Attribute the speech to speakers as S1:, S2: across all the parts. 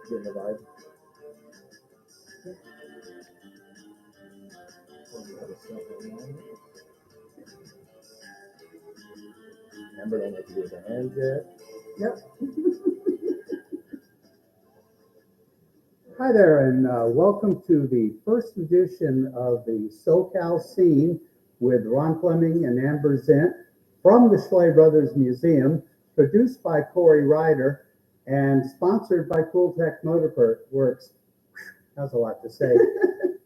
S1: Getting the vibe. Remember, don't have to do with the hands yet.
S2: Yep.
S3: Hi there, and welcome to the first edition of the SoCal Scene with Ron Fleming and Amber Zent from the Schley Brothers Museum, produced by Corey Ryder and sponsored by Cool Tech Motor Works. That's a lot to say.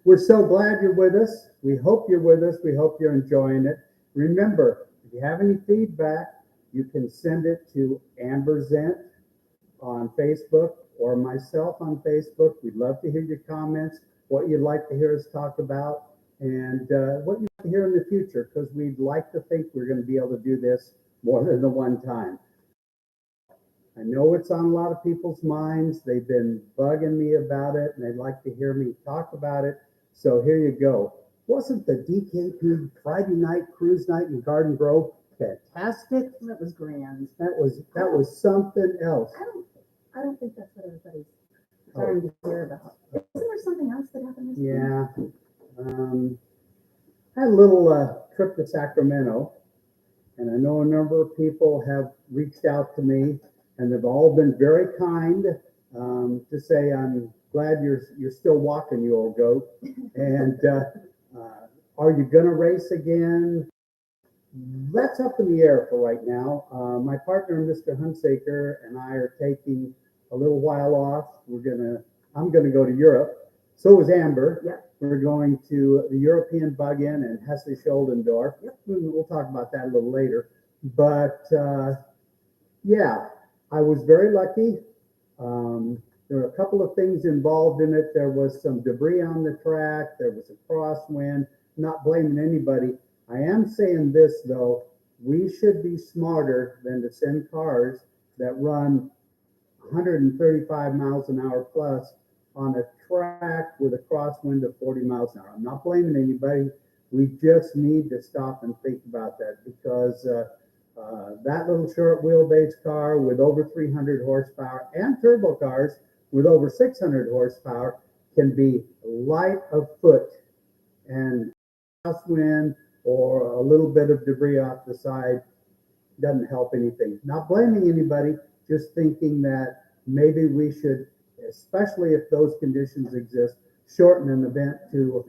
S3: We're so glad you're with us. We hope you're with us. We hope you're enjoying it. Remember, if you have any feedback, you can send it to Amber Zent on Facebook or myself on Facebook. We'd love to hear your comments, what you'd like to hear us talk about, and what you'd like to hear in the future, because we'd like to think we're going to be able to do this more than the one time. I know it's on a lot of people's minds. They've been bugging me about it, and they'd like to hear me talk about it. So here you go. Wasn't the DKP Friday night cruise night in Garden Grove fantastic?
S2: That was grand.
S3: That was something else.
S2: I don't think that's what everybody's trying to hear about. Isn't there something else that happened this week?
S3: Yeah. Had a little trip to Sacramento, and I know a number of people have reached out to me, and they've all been very kind to say, I'm glad you're still walking, you old goat. And are you going to race again? That's up in the air for right now. My partner, Mr. Hunsaker, and I are taking a little while off. I'm gonna go to Europe. So is Amber.
S2: Yeah.
S3: We're going to the European Bug-In and Hesse-Scholdendorf.
S2: Yep.
S3: We'll talk about that a little later. But yeah, I was very lucky. There were a couple of things involved in it. There was some debris on the track. There was a crosswind. Not blaming anybody. I am saying this though, we should be smarter than to send cars that run 135 miles an hour plus on a track with a crosswind of 40 miles an hour. I'm not blaming anybody. We just need to stop and think about that, because that little short wheelbase car with over 300 horsepower and turbo cars with over 600 horsepower can be light of foot, and crosswind or a little bit of debris off the side doesn't help anything. Not blaming anybody, just thinking that maybe we should, especially if those conditions exist, shorten an event to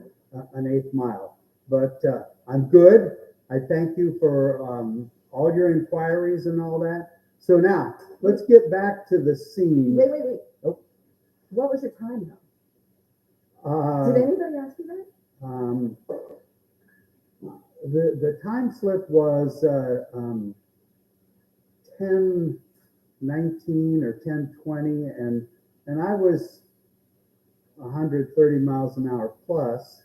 S3: an 8th mile. But I'm good. I thank you for all your inquiries and all that. So now, let's get back to the scene.
S2: Wait.
S3: Oh.
S2: What was your time though? Did anybody ask you that?
S3: The time slip was 10:19 or 10:20, and I was 130 miles an hour plus.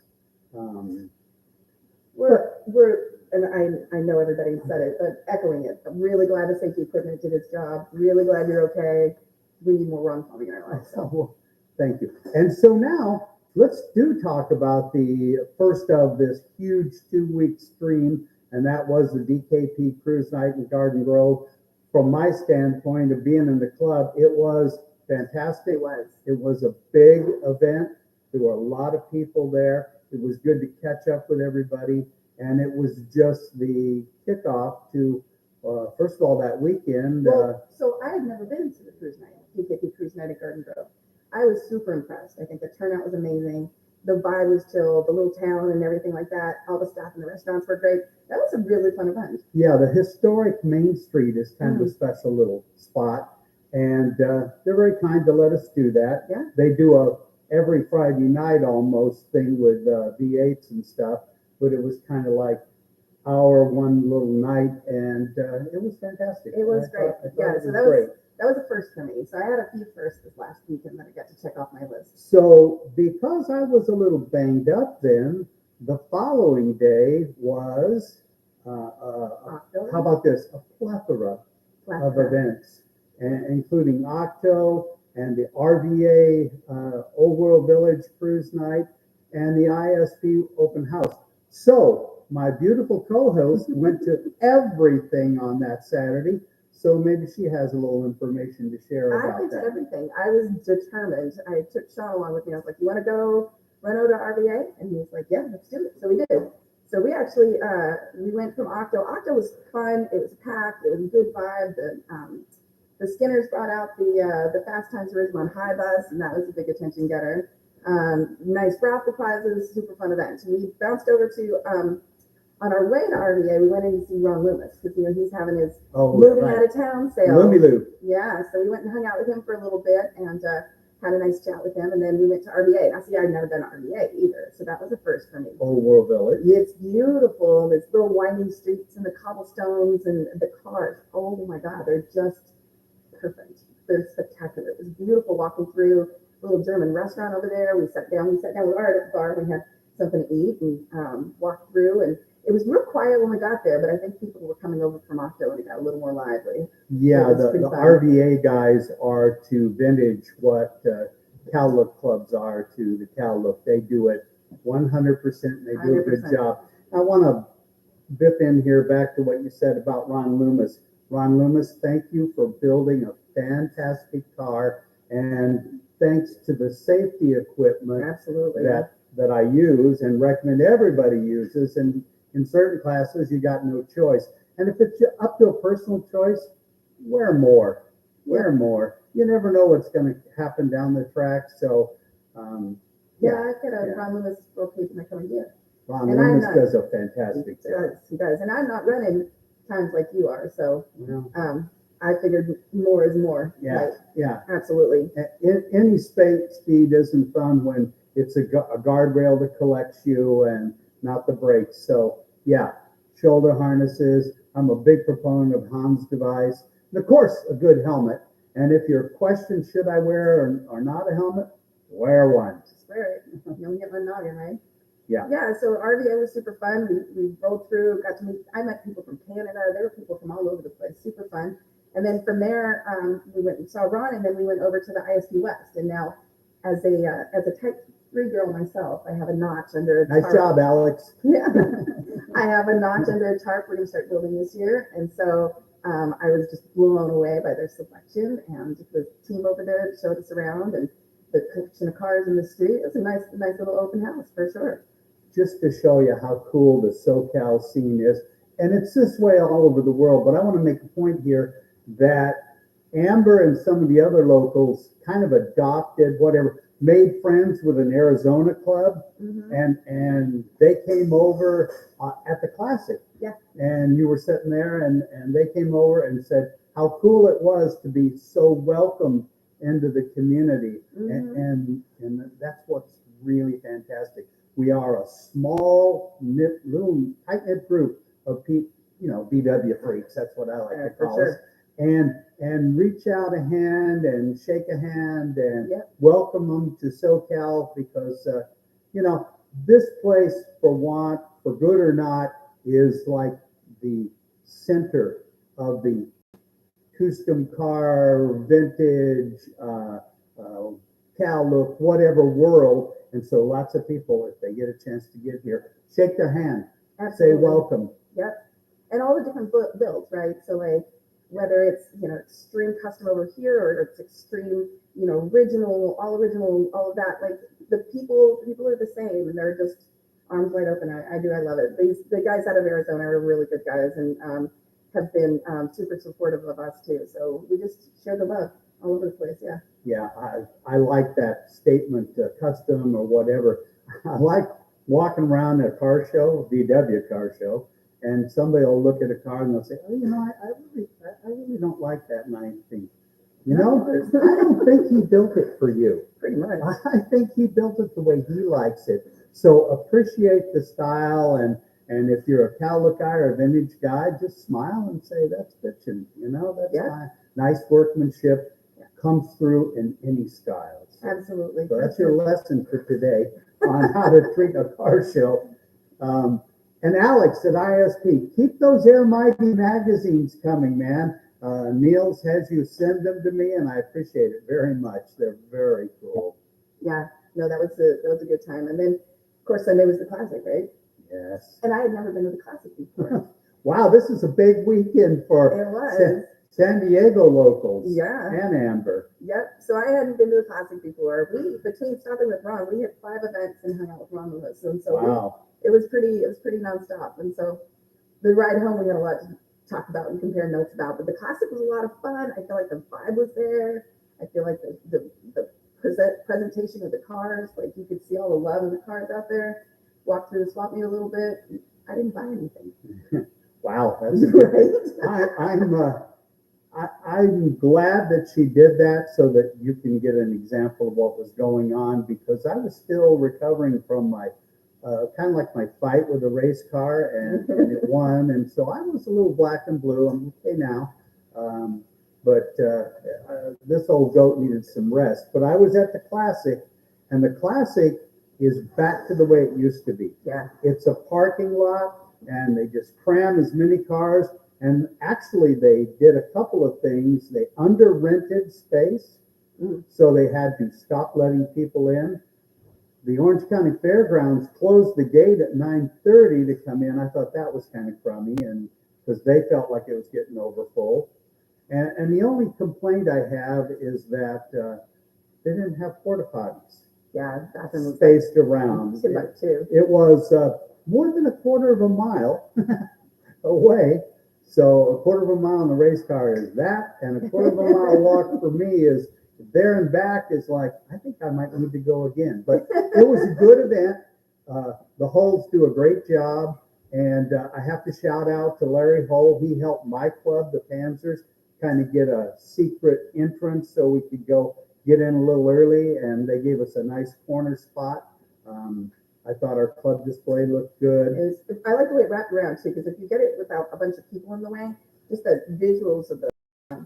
S2: I know everybody said it, but echoing it. I'm really glad the safety equipment did its job. Really glad you're okay. We need more Ron Fleming in our lives.
S3: So, well, thank you. And so now let's talk about the first of this huge 2-week stream, and that was the DKP Cruise Night in Garden Grove. From my standpoint of being in the club, it was fantastic. It was a big event. There were a lot of people there. It was good to catch up with everybody, and it was just the kickoff to, first of all, that weekend.
S2: So I had never been to the cruise night, DKP Cruise Night at Garden Grove. I was super impressed. I think the turnout was amazing. The vibe was chill, the little town and everything like that. All the staff in the restaurants were great. That was a really fun event.
S3: Yeah, the historic Main Street is kind of a special little spot, and they're very kind to let us do that.
S2: Yeah.
S3: They do a every Friday night almost thing with V8s and stuff, but it was kind of like our one little night, and it was fantastic.
S2: It was great. Yeah, so that was a first for me. So I had a few firsts this last weekend that I got to check off my list.
S3: So because I was a little banged up then, the following day was, how about this, a plethora of events, including Octo and the RVA Old World Village Cruise Night and the ISP Open House. So my beautiful co-host went to everything on that Saturday. So maybe she has a little information to share
S2: I
S3: about
S2: picked
S3: that.
S2: everything. I was determined. I took Sean along with me. I was like, "You want to go run over to RVA?" And he was like, "Yeah, let's do it." So we did. So we actually we went from Octo. Octo was fun. It was packed. It was a good vibe. The Skinners brought out the Fast Times at Ridgemont High bus, and that was a big attention getter. Nice raffle prizes, super fun event. We bounced over to on our way to RVA. We went in to see Ron Loomis because he's having his
S3: Oh,
S2: moving
S3: right.
S2: out of town sale.
S3: Loomy Loo.
S2: Yeah, so we went and hung out with him for a little bit and had a nice chat with him, and then we went to RVA. Now, see, I'd never been to RVA either, so that was a first for me.
S3: Old World Village.
S2: It's beautiful. There's little winding streets and the cobblestones and the cars. Oh my God, they're just perfect. They're spectacular. It was beautiful walking through a little German restaurant over there. We sat down. We were at the bar. We had something to eat and walked through. And it was real quiet when we got there, but I think people were coming over from Octo and it got a little more lively.
S3: Yeah, the RVA guys are to vintage what Cal Look clubs are to the Cal Look. They do it 100%. And they do a good
S2: 100%.
S3: job. I want to bip in here back to what you said about Ron Loomis. Ron Loomis, thank you for building a fantastic car, and thanks to the safety equipment
S2: Absolutely.
S3: that I use and recommend everybody uses. And in certain classes, you got no choice. And if it's up to a personal choice, wear more. Wear more. You never know what's going to happen down the track. So,
S2: yeah, I get a Ron Loomis rotation I come and get.
S3: Ron Loomis does a fantastic job.
S2: He does. And I'm not running times like you are. So
S3: Well,
S2: I figured more is more.
S3: yeah,
S2: Right?
S3: yeah.
S2: Absolutely.
S3: Any speed isn't fun when it's a guardrail that collects you and not the brakes. So yeah, shoulder harnesses. I'm a big proponent of Hans device. And of course, a good helmet. And if your question, should I wear or not a helmet, wear one.
S2: Just wear it. You don't get my noggin, right?
S3: Yeah.
S2: Yeah, so RVA was super fun. We rolled through, I met people from Canada. There were people from all over the place, super fun. And then from there, we went and saw Ron, and then we went over to the ISP West. And now, as a type 3 girl myself, I have a notch under a tarp.
S3: Nice job, Alex.
S2: Yeah, I have a notch under a tarp we're going to start building this year. And so I was just blown away by their selection, and the team over there showed us around, and the collection of cars in the street. It was a nice little open house for sure.
S3: Just to show you how cool the SoCal scene is. And it's this way all over the world, but I want to make a point here that Amber and some of the other locals kind of adopted made friends with an Arizona club, and they came over at the Classic.
S2: Yeah.
S3: And you were sitting there, and they came over and said how cool it was to be so welcomed into the community. And that's what's really fantastic. We are a small, little tight-knit group of people, VW freaks. That's what I like to call us. And reach out a hand and shake a hand and welcome them to SoCal, because, this place, for good or not, is like the center of the custom car, vintage, Cal Look, whatever world. And so lots of people, if they get a chance to get here, shake their hand, say welcome.
S2: Yep. And all the different builds, right? So like whether it's, extreme custom over here or it's extreme, original, all of that, like the people are the same, and they're just arms wide open. I love it. The guys out of Arizona are really good guys, and have been super supportive of us too. So we just share the love all over the place. Yeah.
S3: Yeah, I like that statement, custom or whatever. I like walking around a car show, VW car show, and somebody will look at a car and they'll say, "Oh, I really don't like that." And I think, I don't think he built it for you.
S2: Pretty much.
S3: I think he built it the way he likes it. So appreciate the style, and if you're a Cal Look guy or a vintage guy, just smile and say, "That's bitchin'," that's fine. Nice workmanship comes through in any style. So,
S2: Absolutely.
S3: So that's your lesson for today on how to treat a car show. And Alex at ISP, keep those Air Mighty magazines coming, man. Niels has you send them to me, and I appreciate it very much. They're very cool.
S2: Yeah, no, that was a good time. And then, of course, Sunday was the Classic, right?
S3: Yes.
S2: And I had never been to the Classic before.
S3: Wow, this is a big weekend for.
S2: It was.
S3: San Diego locals.
S2: Yeah.
S3: And Amber.
S2: Yep. So I hadn't been to a classic before. We, between stopping with Ron, we had 5 events and hung out with Ron with us. And so
S3: Wow.
S2: it was pretty nonstop. And so the ride home, we had a lot to talk about and compare notes about. But the classic was a lot of fun. I feel like the vibe was there. I feel like the presentation of the cars, like you could see all the love in the cars out there. Walked through the swap meet a little bit. I didn't buy anything.
S3: Wow, that's great. I'm glad that she did that so that you can get an example of what was going on, because I was still recovering from my kind of like my fight with a race car, and it won, and so I was a little black and blue. I'm okay now, but this old goat needed some rest. But I was at the classic, and the classic is back to the way it used to be.
S2: Yeah.
S3: It's a parking lot, and they just cram as many cars. And actually, they did a couple of things. They under-rented space, so they had to stop letting people in. The Orange County Fairgrounds closed the gate at 9:30 to come in. I thought that was kind of crummy, and because they felt like it was getting overfull. And the only complaint I have is that they didn't have porta potties.
S2: Yeah, bathroom
S3: spaced around.
S2: 2 by 2.
S3: It was more than a quarter of a mile away. So a quarter of a mile in the race car is that, and a quarter of a mile walk for me is there and back is like, I think I might need to go again. But it was a good event. The Hulls do a great job. And I have to shout out to Larry Hull. He helped my club, the Panzers, kind of get a secret entrance so we could go get in a little early. And they gave us a nice corner spot. I thought our club display looked good.
S2: I like the way it wrapped around too, because if you get it without a bunch of people in the way, just the visuals of the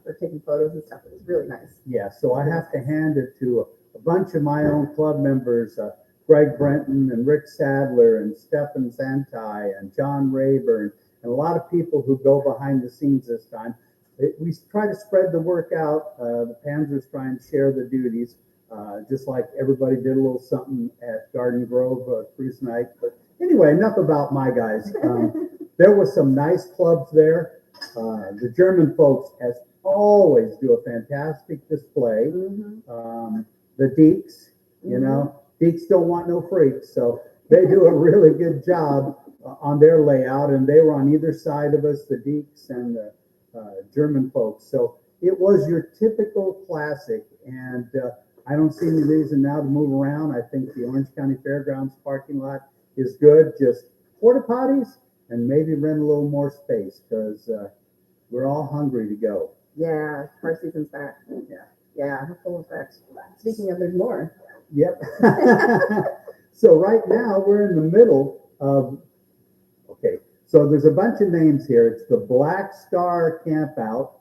S2: for taking photos and stuff, it was really nice.
S3: Yeah, so I have to hand it to a bunch of my own club members, Greg Brenton and Rick Sadler and Stephen Santai and John Rayburn, and a lot of people who go behind the scenes this time. We try to spread the work out. The Panzers try and share the duties. Just like everybody did a little something at Garden Grove cruise night. But anyway, enough about my guys. There were some nice clubs there. The German folks, as always, do a fantastic display. The Deeks, you know, Deeks don't want no freaks, so they do a really good job on their layout. And they were on either side of us, the Deeks and the German folks. So it was your typical classic, and I don't see any reason now to move around. I think the Orange County Fairgrounds parking lot is good. Just porta potties and maybe rent a little more space, because we're all hungry to go.
S2: Yeah, car season's back. Yeah, full effect. Speaking of, there's more.
S3: Yep. So right now we're in the middle of, okay, so there's a bunch of names here. It's the Black Star Campout,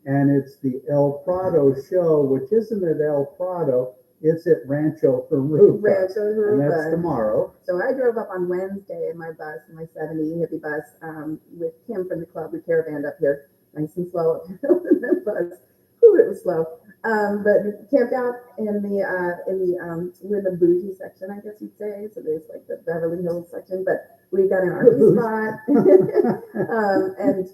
S3: and it's the El Prado show, which isn't at El Prado, it's at Rancho Jurupa. And that's tomorrow.
S2: So I drove up on Wednesday in my bus, in my 70 hippie bus, with Kim from the club. We caravanned up here, nice and slow in the bus. Ooh, it was slow. But camped out in we're in the bougie section, I guess you'd say. So there's like the Beverly Hills section, but we got an RV spot. And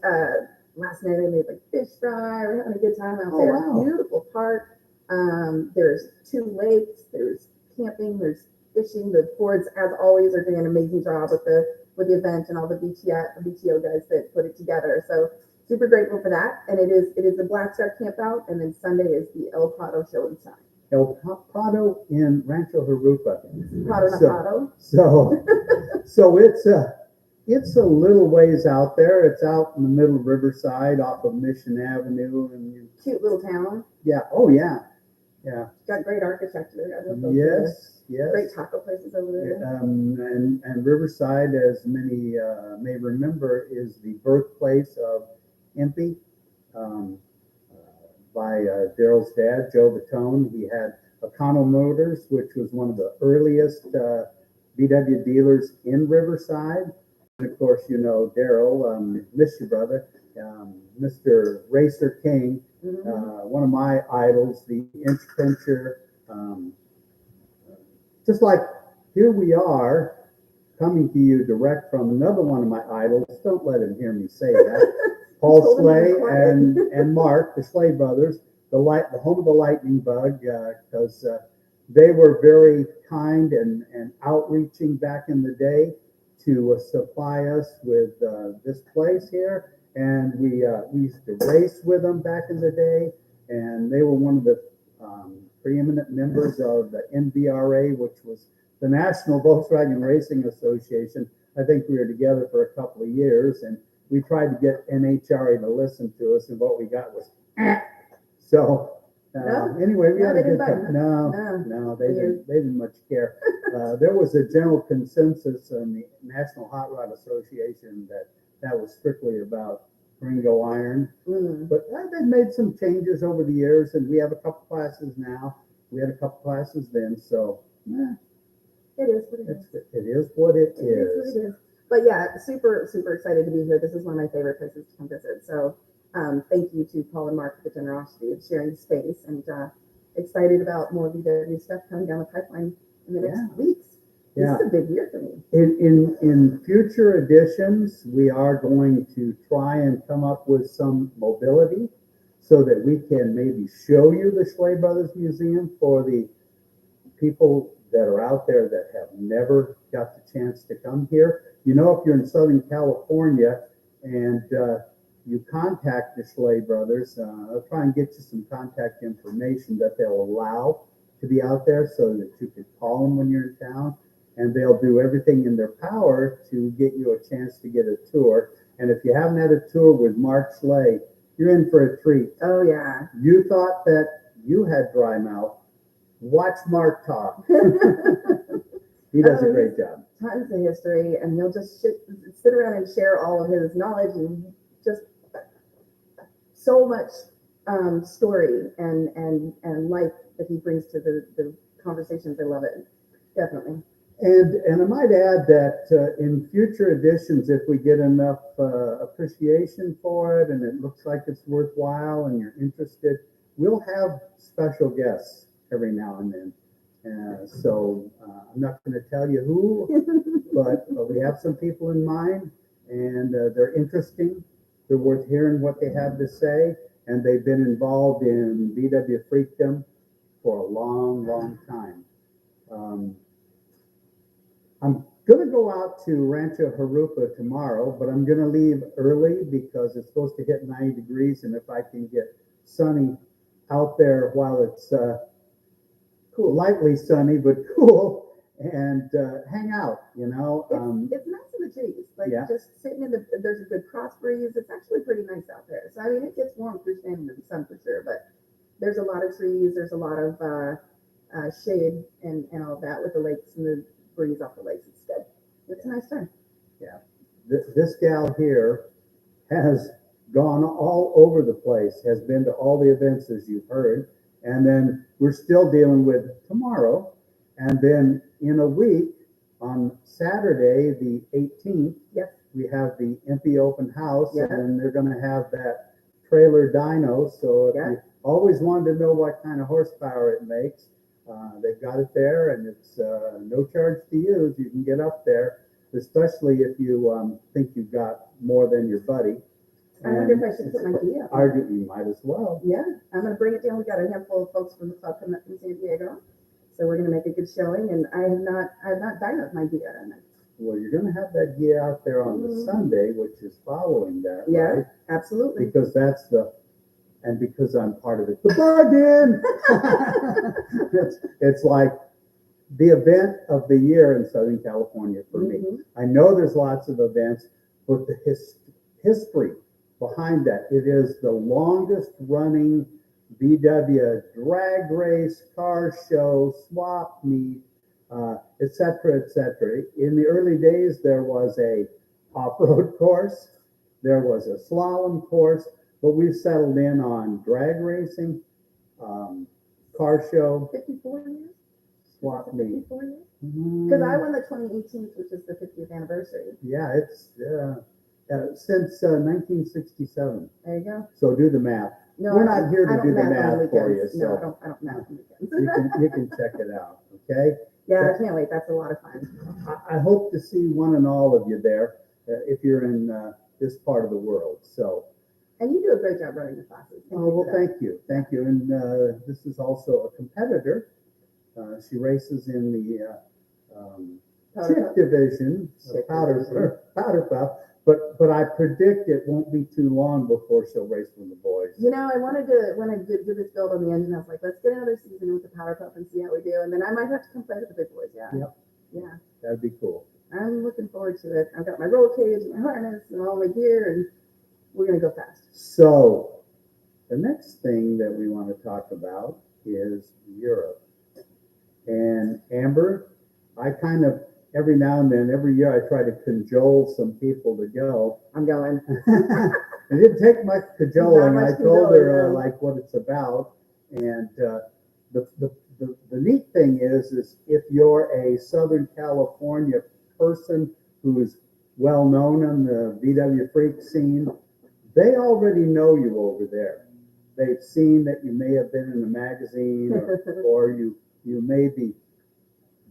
S2: last night I made like fish fry. We're having a good time out there.
S3: Wow.
S2: Beautiful park. There's 2 lakes. There's camping. There's fishing. The Fords, as always, are doing an amazing job with the event and all the BTO guys that put it together. So super grateful for that. And it is the Black Star Campout, and then Sunday is the El Prado show inside.
S3: El Prado in Rancho Jurupa.
S2: Prado.
S3: So it's a little ways out there. It's out in the middle of Riverside off of Mission Avenue. And
S2: Cute little town.
S3: Yeah. Oh, yeah. Yeah.
S2: Got great architecture.
S3: Yes.
S2: Great taco places over there.
S3: And Riverside, as many may remember, is the birthplace of Impy, by Daryl's dad, Joe Batone. He had Econo Motors, which was one of the earliest VW dealers in Riverside. And of course, you know Daryl, miss you, brother, Mr. Racer King, one of my idols, the inch pincher. Just like here we are coming to you direct from another one of my idols. Don't let him hear me say that. Paul
S2: told him to be
S3: Schley
S2: quiet.
S3: and Mark, the Schley brothers, the home of the lightning bug, because they were very kind and outreaching back in the day to supply us with this place here. And we used to race with them back in the day, and they were one of the preeminent members of the NVRA, which was the National Volkswagen Racing Association. I think we were together for a couple of years, and we tried to get NHRA to listen to us, and what we got was, so
S2: No?
S3: anyway, we
S2: No,
S3: had
S2: they
S3: a good
S2: didn't
S3: time.
S2: bite,
S3: No, they didn't much care. There was a general consensus in the National Hot Rod Association that was strictly about Ringo iron.
S2: Mm.
S3: But they've made some changes over the years, and we have a couple classes now. We had a couple classes then, so
S2: It is what it is.
S3: it is what it
S2: It is
S3: is.
S2: what it is. But yeah, super, super excited to be here. This is one of my favorite places to come visit. So thank you to Paul and Mark for the generosity of sharing the space, and excited about more VW stuff coming down the pipeline in the next weeks. This
S3: Yeah.
S2: is a big year for me.
S3: In future editions, we are going to try and come up with some mobility so that we can maybe show you the Schley Brothers Museum for the people that are out there that have never got the chance to come here. You know, if you're in Southern California and you contact the Schley Brothers, I'll try and get you some contact information that they'll allow to be out there so that you could call them when you're in town, and they'll do everything in their power to get you a chance to get a tour. And if you haven't had a tour with Mark Schley, you're in for a treat.
S2: Oh yeah.
S3: You thought that you had dry mouth. Watch Mark talk. He does a great job.
S2: Tons of history, and he'll just sit around and share all of his knowledge, and just so much story and life that he brings to the conversations. I love it. Definitely.
S3: And I might add that in future editions, if we get enough appreciation for it and it looks like it's worthwhile and you're interested, we'll have special guests every now and then. So I'm not going to tell you who, but we have some people in mind, and they're interesting. They're worth hearing what they have to say, and they've been involved in VW Freakdom for a long, long time. I'm going to go out to Rancho Harupa tomorrow, but I'm going to leave early because it's supposed to hit 90 degrees, and if I can get sunny out there while it's cool, lightly sunny, but cool, and hang out, you know.
S2: It's nice in the trees, like
S3: Yeah.
S2: just sitting in there's a good cross breeze. It's actually pretty nice out there. So I mean, it gets warm through standing in the sun for sure, but there's a lot of trees. There's a lot of shade and all of that with the lakes and the breeze off the lakes. It's good. It's a nice time.
S3: Yeah, this gal here has gone all over the place, has been to all the events as you've heard, and then we're still dealing with tomorrow, and then in a week on Saturday the 18th,
S2: Yep.
S3: we have the Empty Open House,
S2: Yeah.
S3: and then they're going to have that trailer dyno. So if
S2: Yeah.
S3: you always wanted to know what kind of horsepower it makes, they've got it there, and it's no charge to use. You can get up there, especially if you think you've got more than your buddy.
S2: I wonder if I should put my Kia up.
S3: You might as well.
S2: Yeah, I'm gonna bring it down. We got a handful of folks from the club coming up from San Diego, so we're gonna make a good showing. And I have not dynoed my Kia.
S3: Well, you're going to have that gear out there on the Sunday, which is following that,
S2: Yeah,
S3: right?
S2: absolutely.
S3: Because because I'm part of it. The bargain! it's like the event of the year in Southern California for me. I know there's lots of events, but the history behind that, it is the longest running VW drag race, car show, swap meet, et cetera, et cetera. In the early days, there was a off-road course, there was a slalom course, but we've settled in on drag racing, car show,
S2: 54 years.
S3: swap meet.
S2: 54 years. Because I won the 2018, which is the 50th anniversary.
S3: Yeah, it's since 1967.
S2: There you go.
S3: So do the math.
S2: No,
S3: We're not here to
S2: I don't
S3: do the
S2: math on
S3: math for you,
S2: weekends.
S3: so
S2: No, I don't math on weekends.
S3: you can check it out. Okay.
S2: Yeah, I can't wait. That's a lot of fun.
S3: I hope to see one and all of you there if you're in this part of the world. So
S2: And you do a great job running the classes. Thank
S3: Oh,
S2: you
S3: well,
S2: for that.
S3: thank you. And this is also a competitor. She races in the
S2: Powder
S3: chip
S2: puff.
S3: division,
S1: Chip
S3: powder puff. But I predict it won't be too long before she'll race with the boys.
S2: You know, I wanted to, when I did this build on the engine, I was like, let's get another season with the powder puff and see how we do. And then I might have to come play with the big boys. Yeah.
S3: Yep.
S2: Yeah.
S3: That'd be cool.
S2: I'm looking forward to it. I've got my roll cage and my harness and all my gear, and we're going to go fast.
S3: So the next thing that we want to talk about is Europe. And Amber, I kind of, every now and then, every year, I try to cajole some people to go.
S2: I'm going.
S3: It didn't take much cajoling.
S2: Not
S3: I
S2: much
S3: told her
S2: cajoling, no.
S3: like what it's about. And the neat thing is if you're a Southern California person who's well known on the VW freak scene, they already know you over there. They've seen that you may have been in a magazine or you may be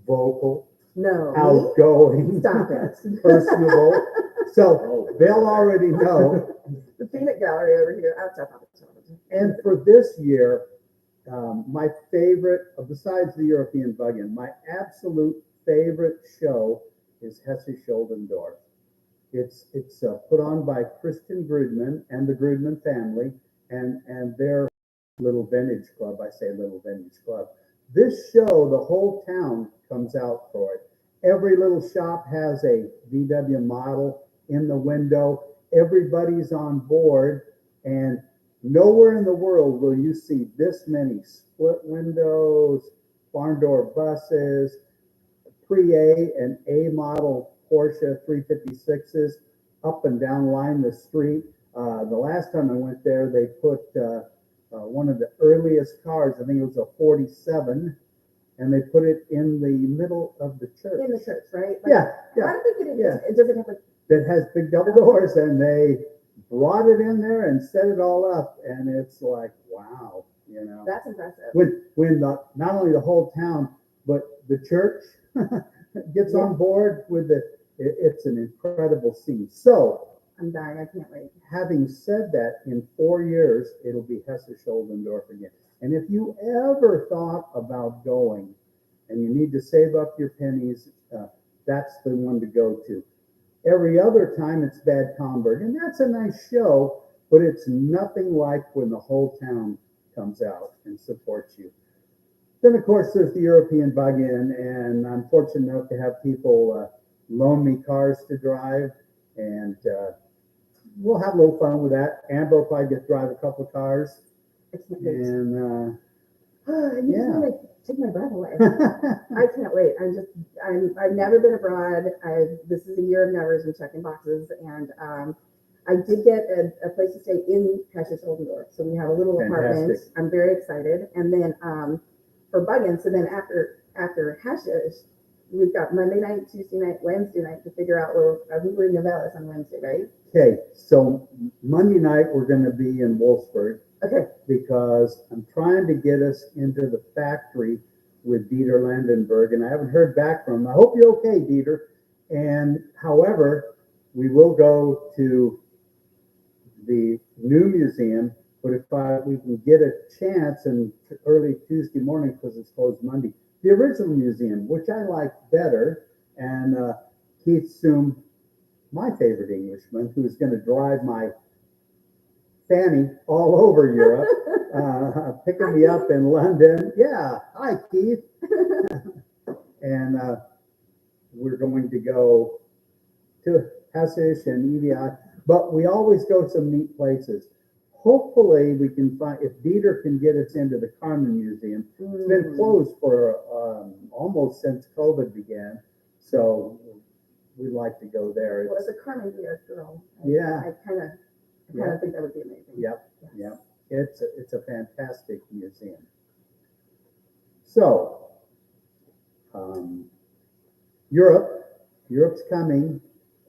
S3: vocal,
S2: No. Me?
S3: outgoing,
S2: Stop it.
S3: personable. So they'll already know.
S2: The peanut gallery over here. Outside.
S3: And for this year, my favorite, besides the European Bug-In, my absolute favorite show is Hesse-Scholdendorf. It's put on by Christian Grudman and the Grudman family and their little vintage club. I say little vintage club. This show, the whole town comes out for it. Every little shop has a VW model in the window. Everybody's on board, and nowhere in the world will you see this many split windows, barn door buses, pre-A and A model Porsche 356s up and down line the street. The last time I went there, they put one of the earliest cars, I think it was a 47, and they put it in the middle of the church.
S2: In the church, right? Like,
S3: Yeah,
S2: I don't think it doesn't have a.
S3: that has big double doors, and they brought it in there and set it all up, and it's like, wow, you know.
S2: That's impressive.
S3: When not only the whole town, but the church gets
S2: Yeah.
S3: on board with it's an incredible scene. So,
S2: I'm dying. I can't wait.
S3: having said that, in 4 years, it'll be Hesse-Scholdendorf again. And if you ever thought about going and you need to save up your pennies, that's the one to go to. Every other time it's Bad Comberg, and that's a nice show, but it's nothing like when the whole town comes out and supports you. Then, of course, there's the European Bug-In, and I'm fortunate enough to have people loan me cars to drive, and we'll have a little fun with that. Amber will probably get to drive a couple of cars,
S2: I can't wait.
S3: and
S2: You
S3: yeah.
S2: just want to take my breath away. I can't wait. I've never been abroad. This is a year of nevers and checking boxes. And I did get a place to stay in Hesse-Scholdendorf. So we have a little apartment.
S3: Fantastic.
S2: I'm very excited. And then for Bug-In, so then after Hesse, we've got Monday night, Tuesday night, Wednesday night to figure out where, I think we're in Novellis on Wednesday, right?
S3: Okay, so Monday night we're going to be in Wolfsburg.
S2: Okay.
S3: Because I'm trying to get us into the factory with Dieter Landenberg, and I haven't heard back from him. I hope you're okay, Dieter. And however, we will go to the new museum, but if we can get a chance in early Tuesday morning, because it's closed Monday, the original museum, which I like better, and Keith Soom, my favorite Englishman, who's going to drive my Fanny all over Europe, picking me up in London. Yeah, hi Keith. And we're going to go to Hessisch and EVI, but we always go to some neat places. Hopefully we can find, if Dieter can get us into the Carmen Museum. It's been closed for almost since COVID began, so we'd like to go there.
S2: Well, as a Carmen Diaz girl,
S3: Yeah.
S2: I kind of think that would be amazing.
S3: Yep,
S2: Yes.
S3: yep. It's a fantastic museum. So, Europe's coming,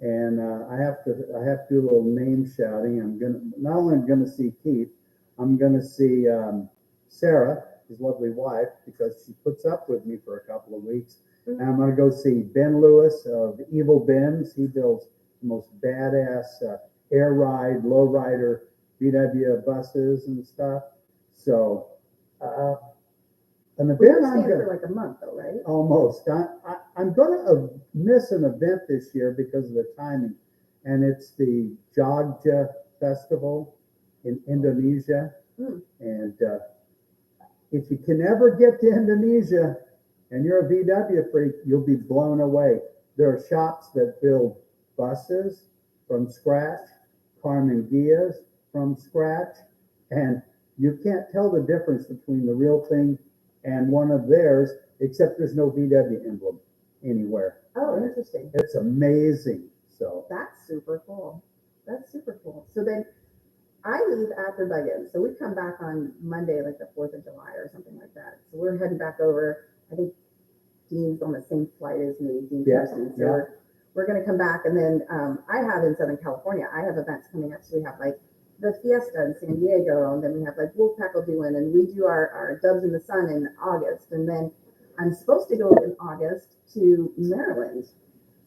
S3: and I have to do a little name shouting. I'm not only gonna see Keith, I'm gonna see Sarah, his lovely wife, because she puts up with me for a couple of weeks. And I'm gonna go see Ben Lewis of Evil Ben's. He builds the most badass air ride, low rider VW buses and stuff. So, an
S2: We
S3: event I'm
S2: understand
S3: going
S2: for like a month though, right?
S3: almost. I'm going to miss an event this year because of the timing, and it's the Jogja Festival in Indonesia.
S2: Hmm.
S3: And if you can ever get to Indonesia and you're a VW freak, you'll be blown away. There are shops that build buses from scratch, Carmanguias from scratch, and you can't tell the difference between the real thing and one of theirs, except there's no VW emblem anywhere.
S2: Oh, interesting.
S3: It's amazing. So
S2: That's super cool. That's super cool. So then I leave after Bug-In. So we come back on Monday, like the 4th of July or something like that. So we're heading back over. I think Dean's on the same flight as me, Dean
S3: Yeah,
S2: Pearson. So
S3: yeah.
S2: we're going to come back. And then I have in Southern California, I have events coming up. So we have like the Fiesta in San Diego, and then we have like Wolfpack will do one, and we do our Dubs in the Sun in August. And then I'm supposed to go in August to Maryland.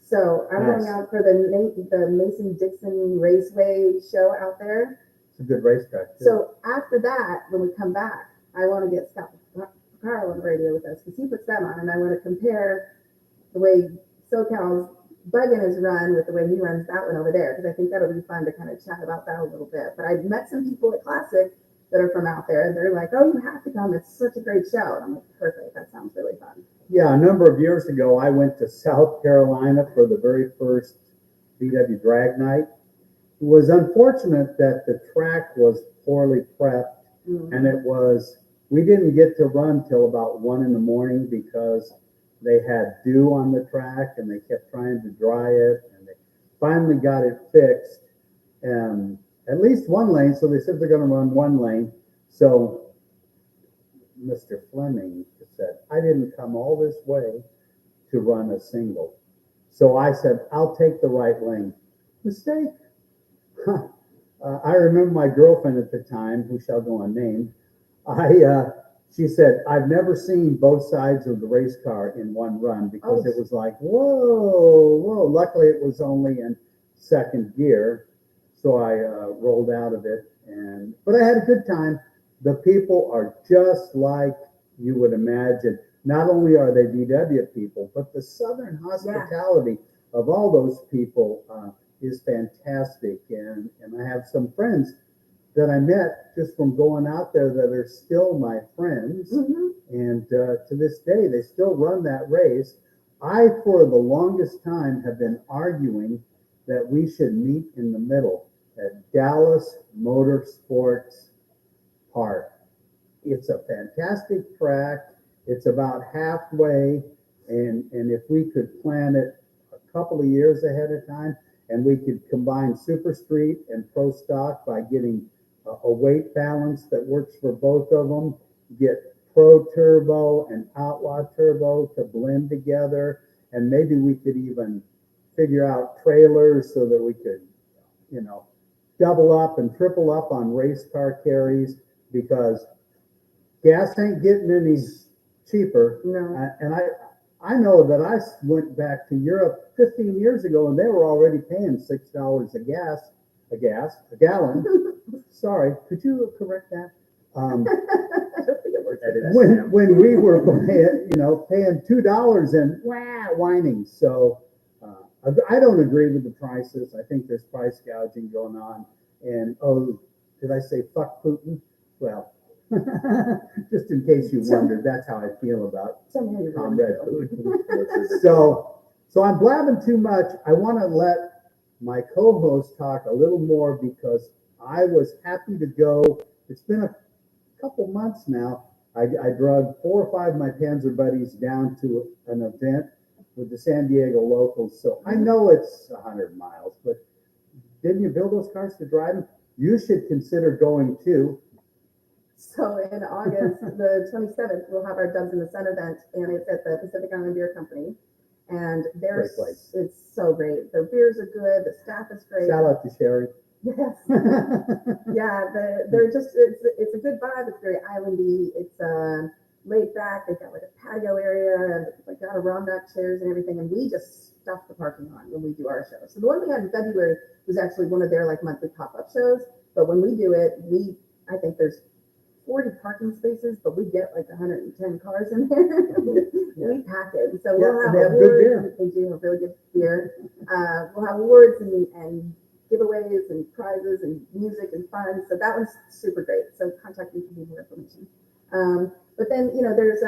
S2: So I'm
S3: Nice.
S2: going out for the Mason-Dixon Raceway show out there.
S3: it's a good racetrack too.
S2: So after that, when we come back, I want to get Scott Carl on the radio with us because he puts that on, and I want to compare the way SoCal's Bug-In is run with the way he runs that one over there, because I think that'll be fun to kind of chat about that a little bit. But I've met some people at Classic that are from out there, and they're like, "Oh, you have to come! It's such a great show." And I'm like, "Perfect! That sounds really fun."
S3: Yeah, a number of years ago, I went to South Carolina for the very first VW drag night. It was unfortunate that the track was poorly prepped, and we didn't get to run till about 1 a.m. because they had dew on the track and they kept trying to dry it, and they finally got it fixed. At least one lane, so they said they're going to run one lane. So Mr. Fleming said, I didn't come all this way to run a single. So I said, I'll take the right lane. Mistake. I remember my girlfriend at the time, who shall go unnamed, she said, I've never seen both sides of the race car in one run because it was like, whoa. Luckily, it was only in second gear. So I rolled out of it. But I had a good time. The people are just like you would imagine. Not only are they VW people, but the Southern hospitality of all those people is fantastic. And I have some friends that I met just from going out there that are still my friends.
S2: Mm-hmm.
S3: And to this day, they still run that race. I, for the longest time, have been arguing that we should meet in the middle at Dallas Motorsports Park. It's a fantastic track. It's about halfway. And if we could plan it a couple of years ahead of time, and we could combine Super Street and Pro Stock by getting a weight balance that works for both of them, get Pro Turbo and Outlaw Turbo to blend together, and maybe we could even figure out trailers so that we could, double up and triple up on race car carries, because gas ain't getting any cheaper.
S2: No.
S3: And I know that I went back to Europe 15 years ago, and they were already paying $6 a gallon. Sorry, could you correct that? When we were paying $2 and whining. So I don't agree with the prices. I think there's price gouging going on. And did I say fuck Putin? Well, just in case you wondered, that's how I feel about Comrade Putin. So I'm blabbing too much. I want to let my co-host talk a little more because I was happy to go. It's been a couple months now. I drug 4 or 5 of my Panzer buddies down to an event with the San Diego locals. So I know it's 100 miles, but didn't you build those cars to drive them? You should consider going too.
S2: So in August, the 27th, we'll have our Dubs in the Sun event, and it's at the Pacific Island Beer Company. And it's so great. The beers are good. The staff is great.
S3: Shout out to Sherry.
S2: Yes. Yeah, they're just, it's a good vibe. It's very islandy. It's laid back. They've got like a patio area, and they got Adirondack chairs and everything. And we just stuff the parking lot when we do our show. So the one we had in February was actually one of their like monthly pop-up shows. But when we do it, I think there's 40 parking spaces, but we get like 110 cars in there. We pack it. So we'll have
S3: they have good
S2: awards.
S3: beer.
S2: And they do have really good beer. We'll have awards and giveaways and prizes and music and fun. So that one's super great. So contact me for more information. But then, there's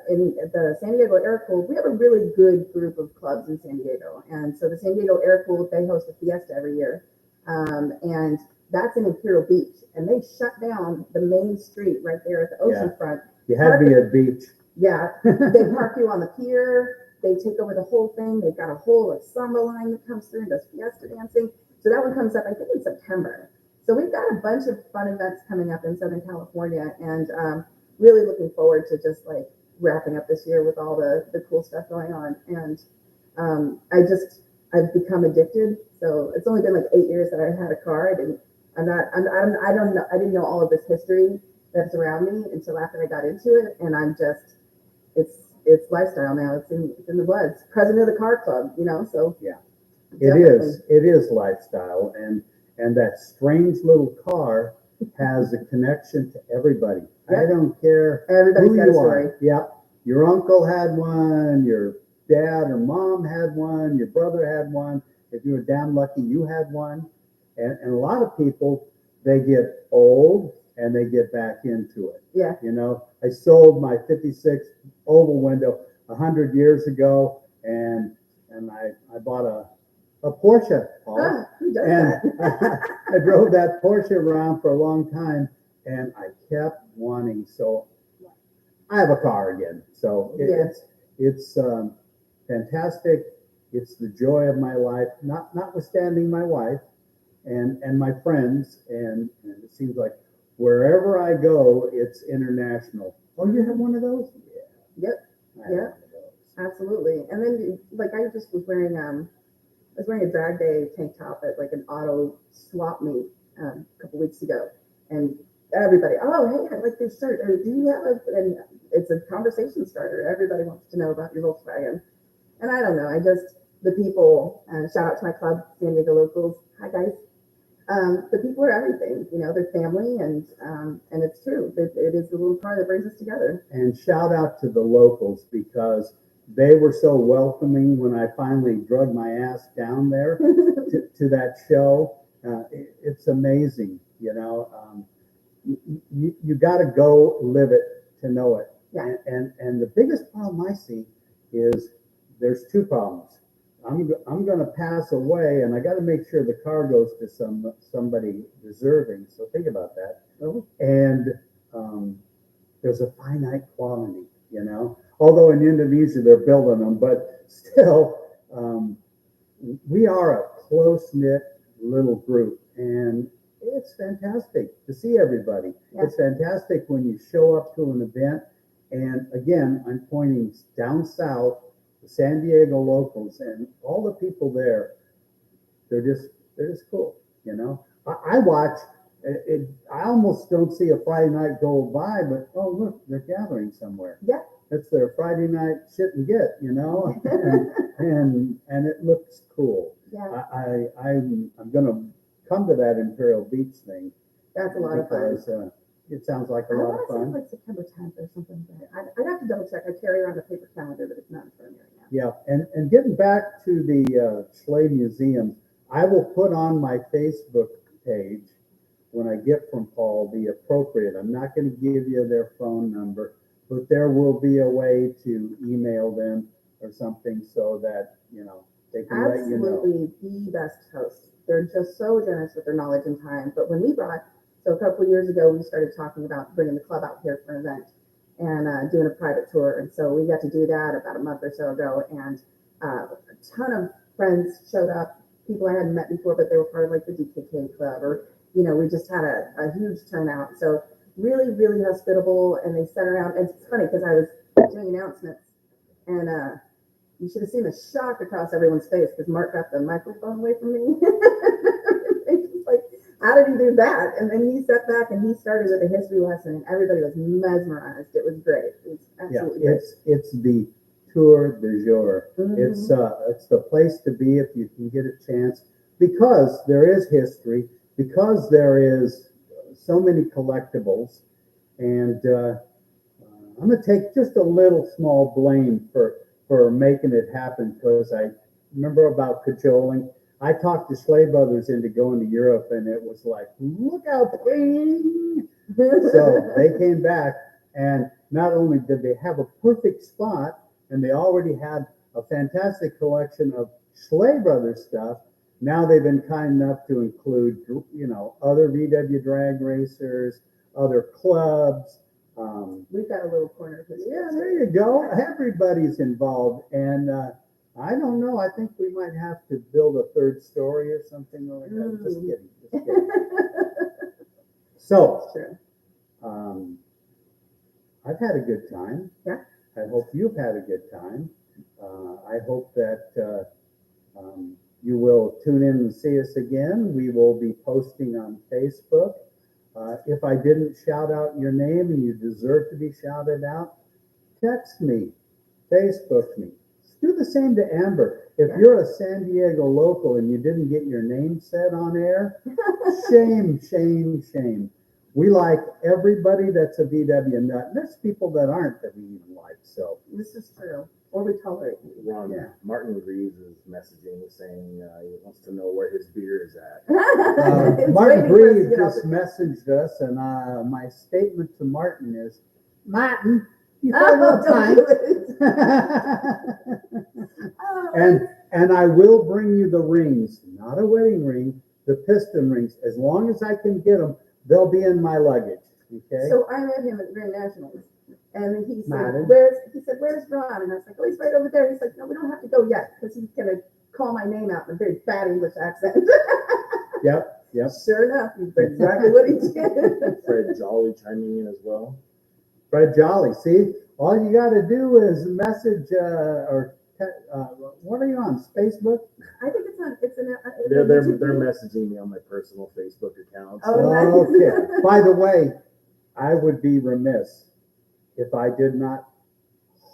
S2: in the San Diego Air Cool, we have a really good group of clubs in San Diego. And so the San Diego Air Cool, they host a fiesta every year. And that's in Imperial Beach. And they shut down the main street right there at the ocean front.
S3: You had to be at beach.
S2: Yeah. They park you on the pier. They take over the whole thing. They've got a whole like samba line that comes through and does fiesta dancing. So that one comes up, I think, in September. So we've got a bunch of fun events coming up in Southern California, and really looking forward to just like wrapping up this year with all the cool stuff going on. And I've become addicted. So it's only been like 8 years that I had a car. I didn't know all of this history that's around me until after I got into it, and it's lifestyle now. It's in the blood. It's president of the car club, So
S3: Yeah.
S2: definitely.
S3: It is lifestyle, and that strange little car has a connection to everybody.
S2: Yep.
S3: I don't care
S2: Everybody's
S3: who
S2: got a
S3: you
S2: story.
S3: are. Yep. Your uncle had one, your dad or mom had one, your brother had one. If you were damn lucky, you had one. And a lot of people, they get old and they get back into it.
S2: Yeah.
S3: I sold my 56 oval window 100 years ago, and I bought a Porsche, Paul.
S2: Who does
S3: And
S2: that?
S3: I drove that Porsche around for a long time, and I kept wanting. So I have a car again. So it's fantastic. It's the joy of my life, notwithstanding my wife and my friends. And it seems like wherever I go, it's international. Oh, you have one of those? Yeah.
S2: Yep.
S3: I have
S2: Yeah.
S3: one of those.
S2: Absolutely. And then like I just was wearing a drag day tank top at like an auto swap meet a couple weeks ago, and everybody, oh hey, I like this shirt. Or do you have and it's a conversation starter. Everybody wants to know about your Volkswagen. And I don't know, the people, shout out to my club, San Diego Locals. Hi guys. The people are everything, they're family, and it's true. It is the little car that brings us together.
S3: And shout out to the locals, because they were so welcoming when I finally drug my ass down there to that show. It's amazing, You got to go live it to know it.
S2: Yeah.
S3: And the biggest problem I see is there's two problems. I'm going to pass away, and I got to make sure the car goes to somebody deserving. So think about that.
S2: Oh.
S3: And there's a finite quantity, Although in Indonesia they're building them, but still, we are a close-knit little group, and it's fantastic to see everybody.
S2: Yeah.
S3: It's fantastic when you show up to an event, and again, I'm pointing down south, the San Diego locals, and all the people there. They're just cool, I watch. I almost don't see a Friday night go by, but oh look, they're gathering somewhere.
S2: Yeah.
S3: It's their Friday night shit and get, and it looks cool.
S2: Yeah.
S3: I'm gonna come to that Imperial Beach thing.
S2: That's a lot of fun.
S3: Because it sounds like a lot of
S2: I
S3: fun.
S2: like September 10th or something like that. I'd have to double check. I carry around a paper calendar, but it's not in front of me right now.
S3: Yeah, and getting back to the Schley Museum, I will put on my Facebook page when I get from Paul the appropriate. I'm not going to give you their phone number, but there will be a way to email them or something so that they can let you know.
S2: Absolutely the best hosts. They're just so generous with their knowledge and time. But when we so a couple of years ago, we started talking about bringing the club out here for an event and doing a private tour. And so we got to do that about a month or so ago. And a ton of friends showed up, people I hadn't met before, but they were part of like the DKK club, or, we just had a huge turnout. So really, really hospitable. And they sat around. And it's funny because I was doing announcements, and you should have seen the shock across everyone's face because Mark got the microphone away from me. Like, how did he do that? And then he sat back and he started with a history lesson, and everybody was mesmerized. It was great. It was absolutely great.
S3: It's the tour du jour.
S2: Mhm.
S3: It's the place to be if you can get a chance, because there is history. because there is so many collectibles, and I'm gonna take just a little small blame for making it happen, because I remember about cajoling. I talked the Slay Brothers into going to Europe, and it was like, look out, ping! So they came back, and not only did they have a perfect spot, and they already had a fantastic collection of Slay Brothers stuff. Now they've been kind enough to include, other VW drag racers, other clubs.
S2: We've got a little corner for
S3: Yeah, there you go. Everybody's involved, and I don't know. I think we might have to build a third story or something like that. Just kidding. Just kidding. So,
S2: That's true.
S3: I've had a good time.
S2: Yeah.
S3: I hope you've had a good time. I hope that you will tune in and see us again. We will be posting on Facebook. If I didn't shout out your name and you deserve to be shouted out, text me, Facebook me. Do the same to Amber. If you're a San Diego local and you didn't get your name said on air, shame, shame, shame. We like everybody that's a VW nut. And there's people that aren't that we even like. So
S2: This is true. Or we tolerate.
S1: Ron,
S3: Yeah.
S1: Martin Reeves is messaging saying he wants to know where his beer is at.
S2: It's
S3: Martin
S2: waiting for us to
S3: Breed
S2: get off
S3: just
S2: the-
S3: messaged us, and my statement to Martin is, Martin, you
S2: Oh,
S3: got no
S2: don't do
S3: time.
S2: it. Oh,
S3: And I will bring you the rings, not a wedding ring, the piston rings. As long as I can get them, they'll be in my luggage. Okay.
S2: So I met him at the Grand Nationals, and he
S3: Martin.
S2: said, where's Ron? And I was like, oh, he's right over there. He's like, no, we don't have to go yet, because he's gonna call my name out in a very bad English accent.
S3: Yep.
S2: Sure enough, he's exactly what he did.
S1: Fred Jolly chiming in as well.
S3: Fred Jolly. See, all you got to do is message what are you on? Facebook?
S2: I think it's a
S1: They're
S2: YouTube
S1: messaging me on my personal Facebook account.
S2: Oh,
S3: Oh, okay. By the way, I would be remiss if I did not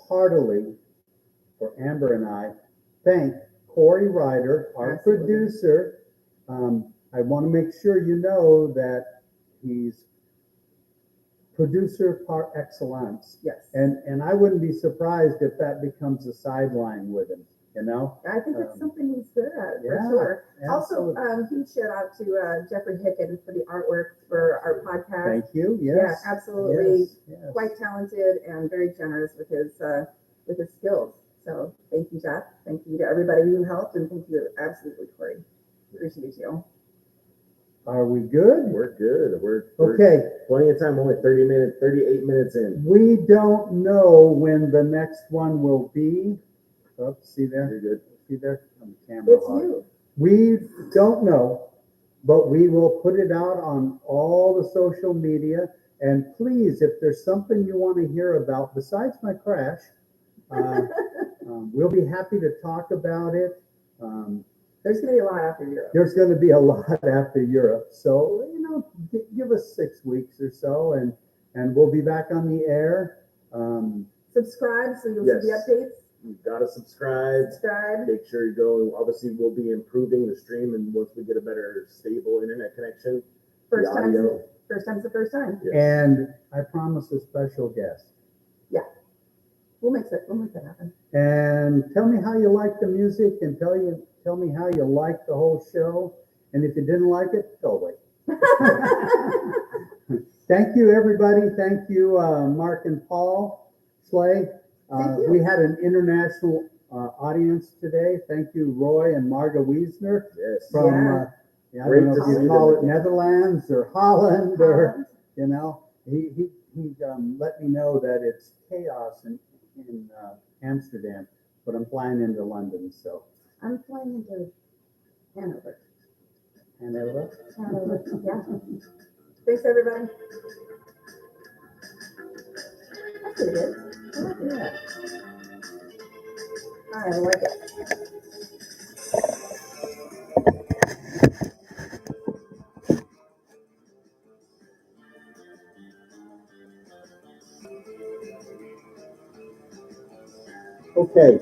S3: heartily, for Amber and I, thank Corey Ryder, our
S2: Absolutely.
S3: producer. I want to make sure you know that he's producer par excellence.
S2: Yes.
S3: And I wouldn't be surprised if that becomes a sideline with him, you know?
S2: I think it's something he's good at,
S3: Yeah,
S2: for sure. Also,
S3: absolutely.
S2: huge shout out to Jeffrey Hicken for the artwork for our podcast.
S3: Thank you. Yes.
S2: Yeah, absolutely.
S3: Yes.
S2: Quite talented and very generous with his skills. So thank you, Jeff. Thank you to everybody who helped, and thank you absolutely, Corey. Appreciate you.
S3: Are we good?
S1: We're good. We're
S3: Okay.
S1: plenty of time. Only 38 minutes in.
S3: We don't know when the next one will be. Oops, see there?
S1: You're good.
S3: See there? On the camera.
S2: It's you.
S3: We don't know, but we will put it out on all the social media. And please, if there's something you want to hear about besides my crash, we'll be happy to talk about it.
S2: There's going to be a lot after Europe.
S3: There's going to be a lot after Europe. So, give us 6 weeks or so, and we'll be back on the air.
S2: Subscribe so you'll
S1: Yes.
S2: see the updates.
S1: You've got to subscribe.
S2: Subscribe.
S1: Make sure you go. Obviously, we'll be improving the stream, and once we get a better, stable internet connection,
S2: First
S1: the
S2: time's
S1: audio.
S2: the first time.
S1: Yes.
S3: And I promise a special guest.
S2: We'll make that happen.
S3: And tell me how you like the music, and tell me how you like the whole show. And if you didn't like it, go away. Thank you, everybody. Thank you, Mark and Paul Slay.
S2: Thank you.
S3: We had an international audience today. Thank you, Roy and Marga Wiesner
S1: Yes.
S3: from,
S2: Yeah.
S3: I
S1: Great
S3: don't know
S1: to
S3: if
S1: see
S3: you call
S1: them
S3: it
S1: again.
S3: Netherlands or Holland or, he let me know that it's chaos in Amsterdam, but I'm flying into London, so.
S2: I'm flying into Hanover.
S3: Hanover.
S2: Yeah. Thanks, everybody. That's pretty good.
S3: Yeah.
S2: I like it.
S3: Okay,